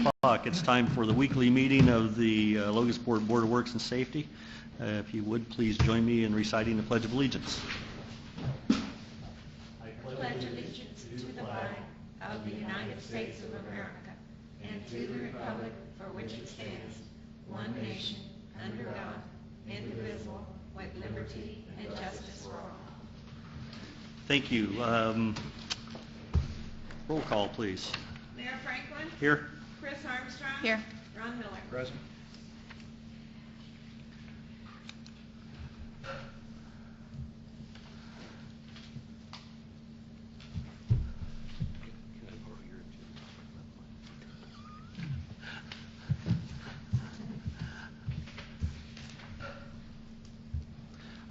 o'clock. It's time for the weekly meeting of the Logansport Board of Works and Safety. If you would, please join me in reciting the Pledge of Allegiance. I pledge allegiance to the flag of the United States of America and to the republic for which it stands, one nation, under God, indivisible, with liberty and justice for all. Thank you. Roll call, please. Mayor Franklin? Here. Chris Armstrong? Here. Ron Miller? Present.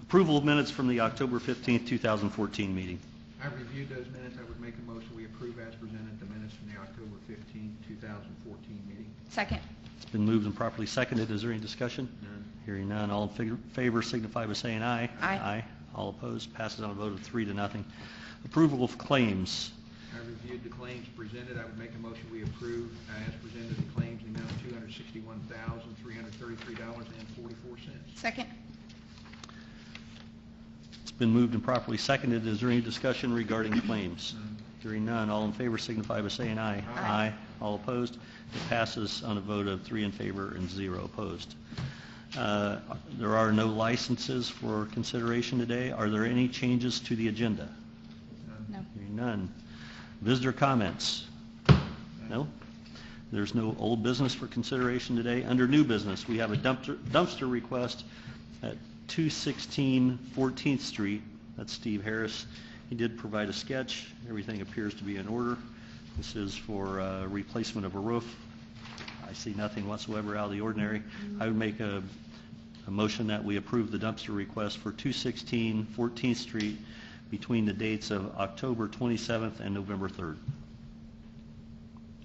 Approval of minutes from the October 15th, 2014 meeting. I reviewed those minutes. I would make a motion we approve as presented the minutes from the October 15, 2014 meeting. Second. It's been moved and properly seconded. Is there any discussion? None. Hearing none. All in favor signify by saying aye. Aye. All opposed. Passes on a vote of 3-0. Approval of claims. I reviewed the claims presented. I would make a motion we approve as presented the claims in the amount of $261,333.44. Second. It's been moved and properly seconded. Is there any discussion regarding claims? None. Hearing none. All in favor signify by saying aye. Aye. All opposed. It passes on a vote of 3 in favor and 0 opposed. There are no licenses for consideration today. Are there any changes to the agenda? None. No. Hearing none. Visitor comments? No? There's no old business for consideration today. Under new business, we have a dumpster request at 216 14th Street. That's Steve Harris. He did provide a sketch. Everything appears to be in order. This is for replacement of a roof. I see nothing whatsoever out of the ordinary. I would make a motion that we approve the dumpster request for 216 14th Street between the dates of October 27th and November 3rd.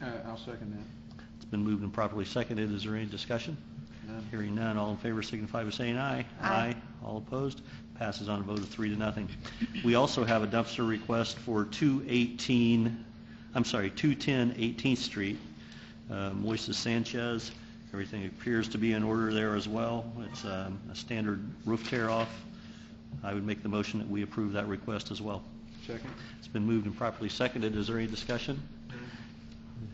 I'll second that. It's been moved and properly seconded. Is there any discussion? None. Hearing none. All in favor signify by saying aye. Aye. All opposed. Passes on a vote of 3-0. We also have a dumpster request for 210 18th Street. Moises Sanchez. Everything appears to be in order there as well. It's a standard roof tear off. I would make the motion that we approve that request as well. Second. It's been moved and properly seconded. Is there any discussion?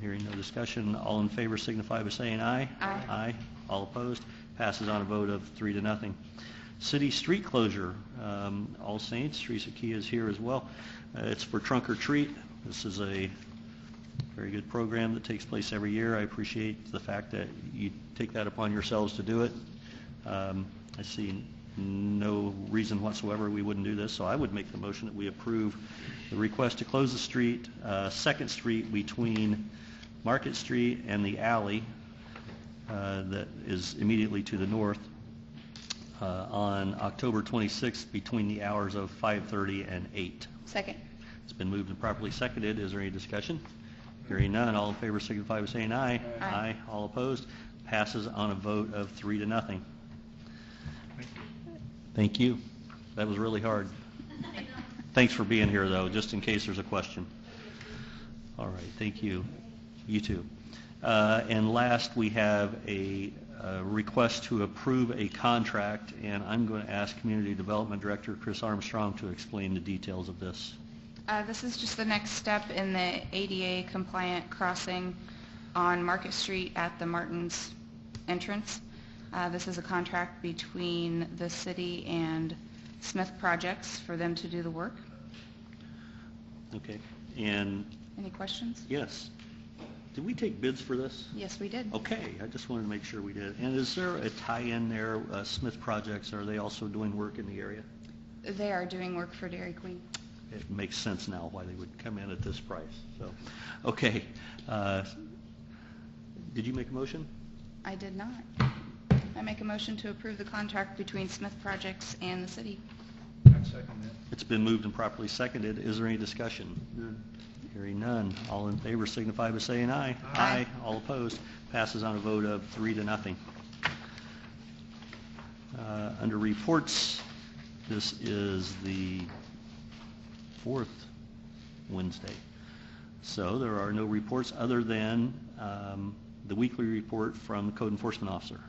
Hearing no discussion, all in favor signify by saying aye. Aye. Aye. All opposed. Passes on a vote of 3-0. City street closure. All Saints. Teresa Key is here as well. It's for Trunk or Treat. This is a very good program that takes place every year. I appreciate the fact that you take that upon yourselves to do it. I see no reason whatsoever we wouldn't do this, so I would make the motion that we approve the request to close the street, 2nd Street between Market Street and the alley that is immediately to the north on October 26th between the hours of 5:30 and 8. Second. It's been moved and properly seconded. Is there any discussion? Hearing none. All in favor signify by saying aye. Aye. All opposed. Passes on a vote of 3-0. Thank you. Thank you. That was really hard. Thanks for being here, though, just in case there's a question. All right. Thank you. You too. And last, we have a request to approve a contract, and I'm going to ask Community Development Director Chris Armstrong to explain the details of this. This is just the next step in the ADA compliant crossing on Market Street at the Martins entrance. This is a contract between the city and Smith Projects for them to do the work. Okay. And Any questions? yes. Did we take bids for this? Yes, we did. Okay. I just wanted to make sure we did. And is there a tie-in there, Smith Projects? Are they also doing work in the area? They are doing work for Dairy Queen. It makes sense now why they would come in at this price. So, okay. Did you make a motion? I did not. I make a motion to approve the contract between Smith Projects and the city. I'd second that. It's been moved and properly seconded. Is there any discussion? None. Hearing none. All in favor signify by saying aye. Aye. All opposed. Passes on a vote of 3-0. Under reports, this is the 4th Wednesday. So there are no reports other than the weekly report from the Code Enforcement Officer.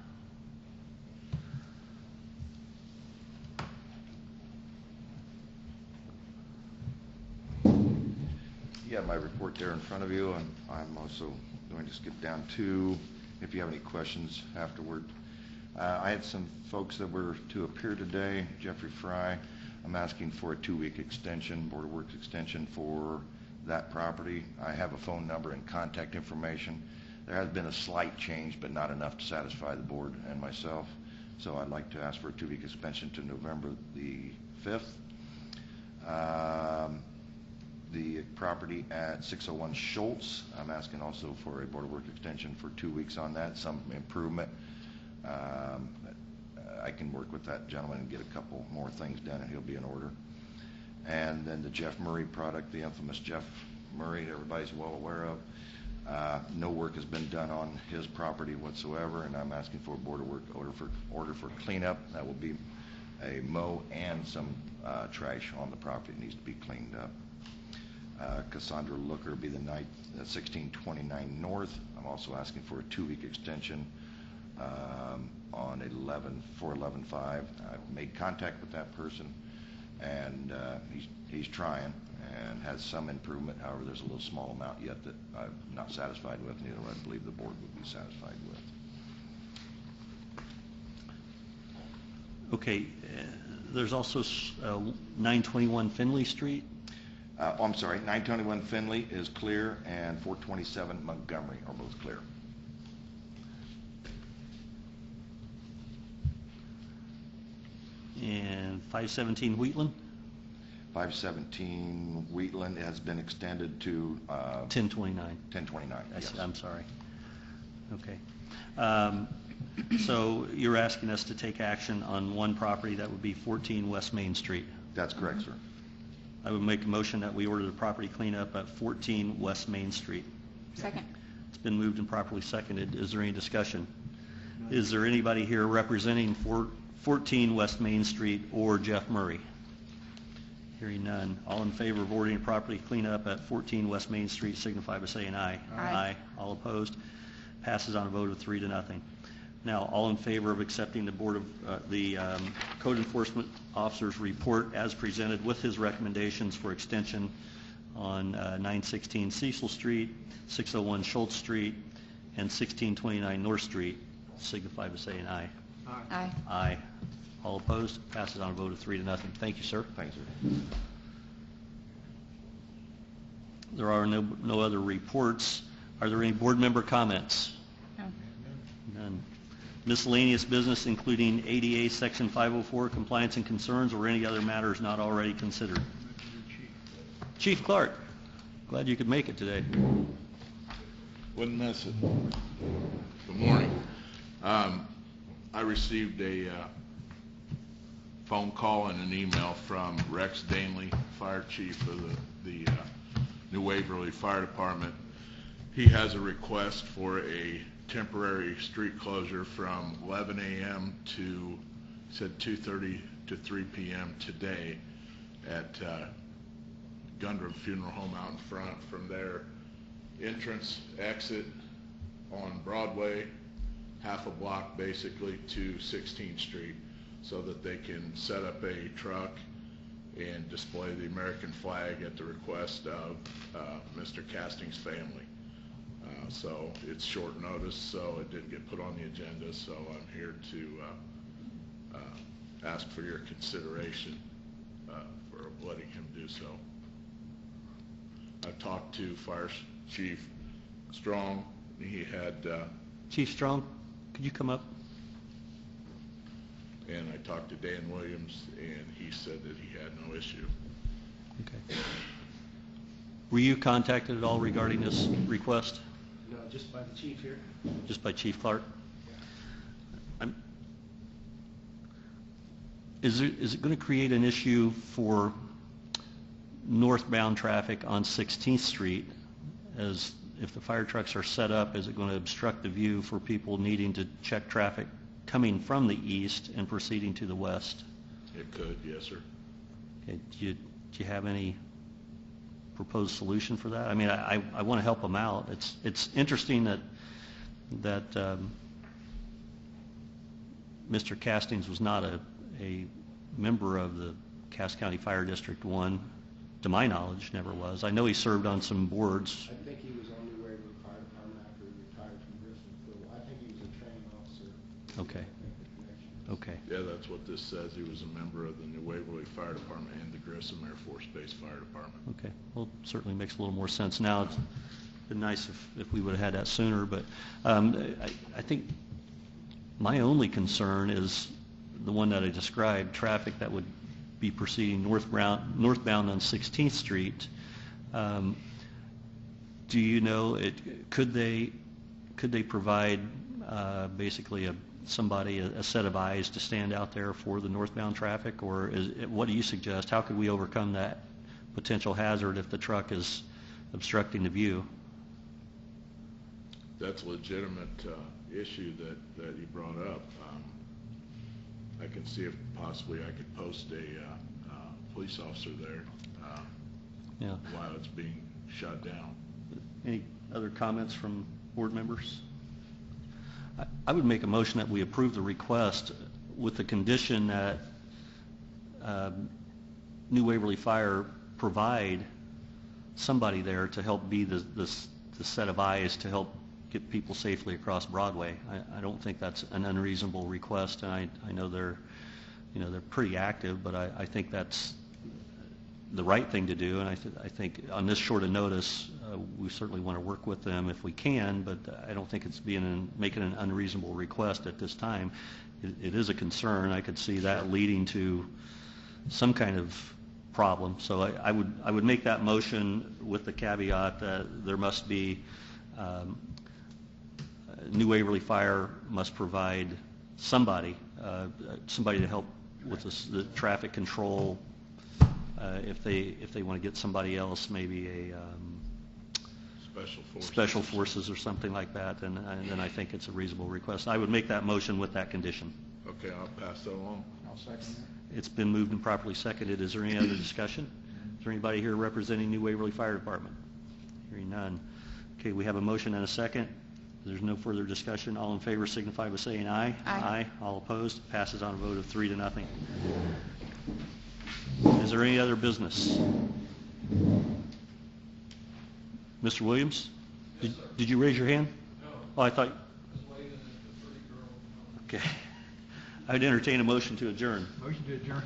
You have my report there in front of you, and I'm also going to skip down to, if you have any questions afterward. I had some folks that were to appear today. Jeffrey Fry, I'm asking for a 2-week extension, Board of Works extension for that property. I have a phone number and contact information. There has been a slight change, but not enough to satisfy the board and myself. So I'd like to ask for a 2-week extension to November the 5th. The property at 601 Schultz, I'm asking also for a Board of Works extension for 2 weeks on that, some improvement. I can work with that gentleman and get a couple more things done, and he'll be in order. And then the Jeff Murray product, the infamous Jeff Murray, everybody's well aware of. No work has been done on his property whatsoever, and I'm asking for a Board of Work order for cleanup. That will be a mow and some trash on the property that needs to be cleaned up. Cassandra Looker will be the night at 1629 North. I'm also asking for a 2-week extension on 11/5. I've made contact with that person, and he's trying and has some improvement. However, there's a little small amount yet that I'm not satisfied with, neither I believe the board would be satisfied with. Okay, there's also 921 Finley Street. I'm sorry, 921 Finley is clear, and 427 Montgomery are both clear. And 517 Wheatland. 517 Wheatland has been extended to 1029. 1029. Yes. I'm sorry. Okay. So you're asking us to take action on one property, that would be 14 West Main Street. That's correct, sir. I would make a motion that we order the property cleanup at 14 West Main Street. Second. It's been moved and properly seconded. Is there any discussion? Is there anybody here representing 14 West Main Street or Jeff Murray? Hearing none. All in favor of ordering property cleanup at 14 West Main Street signify by saying aye. Aye. All opposed? Passes on a vote of 3-0. Now, all in favor of accepting the Code Enforcement Officer's report as presented with his recommendations for extension on 916 Cecil Street, 601 Schultz Street, and 1629 North Street, signify by saying aye. Aye. Aye. All opposed? Passes on a vote of 3-0. Thank you, sir. Thanks, sir. There are no other reports. Are there any board member comments? No. None. Miscellaneous business, including ADA Section 504 compliance and concerns, or any other matters not already considered. Chief Clark, glad you could make it today. Wouldn't miss it. Good morning. I received a phone call and an email from Rex Danley, Fire Chief of the New Waverly Fire Department. He has a request for a temporary street closure from 11 a.m. to, said 2:30 to 3 p.m. today at Gundrum Funeral Home out in front. From their entrance, exit on Broadway, half a block basically, to 16th Street, so that they can set up a truck and display the American flag at the request of Mr. Casting's family. So it's short notice, so it didn't get put on the agenda, so I'm here to ask for your consideration for letting him do so. I talked to Fire Chief Strong. He had Chief Strong, could you come up? and I talked to Dan Williams, and he said that he had no issue. Okay. Were you contacted at all regarding this request? No, just by the chief here. Just by Chief Clark? Is it going to create an issue for northbound traffic on 16th Street? As if the fire trucks are set up, is it going to obstruct the view for people needing to check traffic coming from the east and proceeding to the west? It could, yes, sir. Okay, do you have any proposed solution for that? I mean, I want to help them out. It's interesting that that Mr. Castings was not a member of the Cass County Fire District 1, to my knowledge, never was. I know he served on some boards. I think he was on New Waverly Fire Department after he retired from Grissom. So I think he was a training officer. Okay. I think the connection is- Okay. Yeah, that's what this says. He was a member of the New Waverly Fire Department and the Grissom Air Force Base Fire Department. Okay, well, certainly makes a little more sense now. It's been nice if we would have had that sooner, but I think my only concern is the one that I described, traffic that would be proceeding northbound on 16th Street. Do you know, could they provide basically somebody, a set of eyes to stand out there for the northbound traffic, or what do you suggest? How could we overcome that potential hazard if the truck is obstructing the view? That's a legitimate issue that you brought up. I can see if possibly I could post a police officer there Yeah. while it's being shut down. Any other comments from board members? I would make a motion that we approve the request with the condition that New Waverly Fire provide somebody there to help be the set of eyes to help get people safely across Broadway. I don't think that's an unreasonable request, and I know they're pretty active, but I think that's the right thing to do, and I think on this short a notice, we certainly want to work with them if we can, but I don't think it's making an unreasonable request at this time. It is a concern. I could see that leading to some kind of problem. So I would make that motion with the caveat that there must be New Waverly Fire must provide somebody to help with the traffic control. If they want to get somebody else, maybe a special forces or something like that, and then I think it's a reasonable request. I would make that motion with that condition. Okay, I'll pass that along. I'll second that. It's been moved and properly seconded. Is there any other discussion? Is there anybody here representing New Waverly Fire Department? Hearing none. Okay, we have a motion and a second. If there's no further discussion, all in favor signify by saying aye. Aye. All opposed? Passes on a vote of 3-0. Is there any other business? Mr. Williams? Did you raise your hand? No. Oh, I thought... Okay. I'd entertain a motion to adjourn. Motion to adjourn.